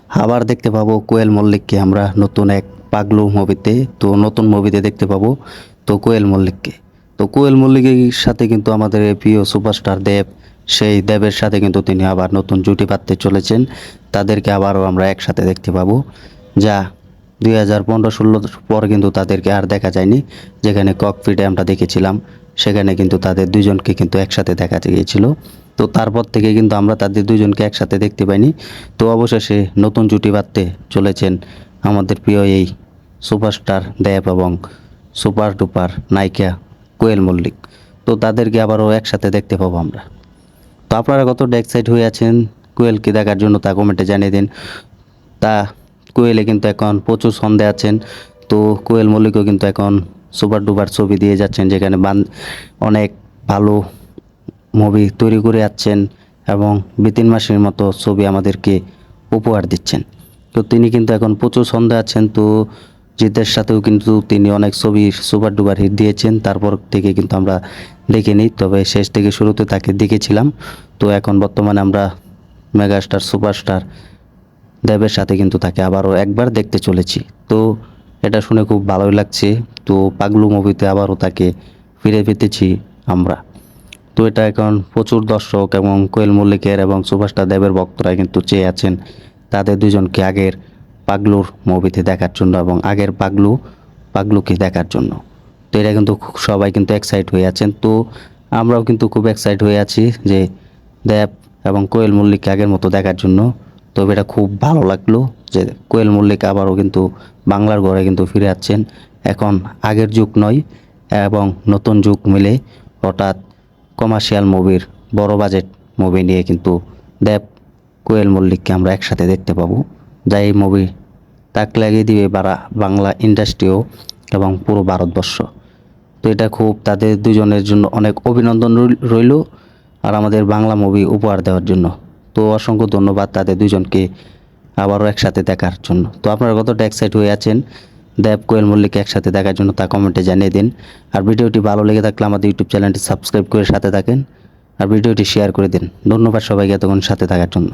আবার দেখতে পাবো কোয়েল মল্লিককে আমরা নতুন এক পাগলু মুভিতে। তো নতুন মুভিতে দেখতে পাবো তো কোয়েল মল্লিককে। তো কোয়েল মল্লিকের সাথে কিন্তু আমাদের এই প্রিয় সুপারস্টার দেব, সেই দেবের সাথে কিন্তু তিনি আবার নতুন জুটি বাঁধতে চলেছেন। তাদেরকে আবারও আমরা একসাথে দেখতে পাবো, যা 2015-16 পর কিন্তু তাদেরকে আর দেখা যায়নি। যেখানে ককপিটে আমরা দেখেছিলাম, সেখানে কিন্তু তাদের দুজনকে কিন্তু একসাথে দেখা গিয়েছিল। তো তারপর থেকে কিন্তু আমরা তাদের দুজনকে একসাথে দেখতে পাইনি। তো অবশেষে নতুন জুটি বাঁধতে চলেছেন আমাদের প্রিয় এই সুপারস্টার দেব এবং সুপার ডুপার নায়িকা কোয়েল মল্লিক। তো তাদেরকে আবারও একসাথে দেখতে পাবো আমরা। তো আপনারা কতটা এক্সাইট হয়ে আছেন কোয়েলকে দেখার জন্য তা কমেন্টে জানিয়ে দিন। তা কোয়েলে কিন্তু এখন প্রচুর ছন্দে আছেন। তো কোয়েল মল্লিকও কিন্তু এখন সুপার ডুপার ছবি দিয়ে যাচ্ছেন, যেখানে অনেক ভালো মুভি তৈরি করে যাচ্ছেন এবং 2-3 মাসের মতো ছবি আমাদেরকে উপহার দিচ্ছেন। তো তিনি কিন্তু এখন প্রচুর ছন্দে আছেন। তো জিতের সাথেও কিন্তু তিনি অনেক ছবি সুপার ডুপার হিট দিয়েছেন, তারপর থেকে কিন্তু আমরা দেখিনি, তবে শেষ থেকে শুরুতে তাকে দেখেছিলাম। তো এখন বর্তমানে আমরা মেগাস্টার সুপারস্টার দেবের সাথে কিন্তু তাকে আবারও একবার দেখতে চলেছি। তো এটা শুনে খুব ভালোই লাগছে। তো পাগলু মুভিতে আবারও তাকে ফিরে পেতেছি আমরা। তো এটা এখন প্রচুর দর্শক এবং কোয়েল মল্লিকের এবং সুভাষটা দেবের ভক্তরা কিন্তু চেয়ে আছেন তাদের দুজনকে আগের পাগলুর মুভিতে দেখার জন্য এবং আগের পাগলুকে দেখার জন্য। তো এটা কিন্তু সবাই কিন্তু এক্সাইট হয়ে আছেন। তো আমরাও কিন্তু খুব এক্সাইট হয়ে আছি যে দেব এবং কোয়েল মল্লিককে আগের মতো দেখার জন্য। তবে এটা খুব ভালো লাগলো যে কোয়েল মল্লিক আবারও কিন্তু বাংলার ঘরে কিন্তু ফিরে আসছেন। এখন আগের যুগ নয় এবং নতুন যুগ মিলে হঠাৎ কমার্শিয়াল মুভির বড় বাজেট মুভি নিয়ে কিন্তু দেব কোয়েল মল্লিককে আমরা একসাথে দেখতে পাবো, যা এই মুভি তাক লাগিয়ে দিবে বাংলা ইন্ডাস্ট্রিও এবং পুরো ভারতবর্ষ। তো এটা খুব তাদের দুজনের জন্য অনেক অভিনন্দন রইল আর আমাদের বাংলা মুভি উপহার দেওয়ার জন্য। তো অসংখ্য ধন্যবাদ তাদের দুজনকে আবারও একসাথে দেখার জন্য। তো আপনারা কতটা এক্সাইট হয়ে আছেন দেব কোয়েল মল্লিককে একসাথে দেখার জন্য তা কমেন্টে জানিয়ে দিন। আর ভিডিওটি ভালো লেগে থাকলে আমাদের ইউটিউব চ্যানেলটি সাবস্ক্রাইব করে সাথে থাকেন আর ভিডিওটি শেয়ার করে দিন। ধন্যবাদ সবাইকে এতক্ষণ সাথে থাকার জন্য।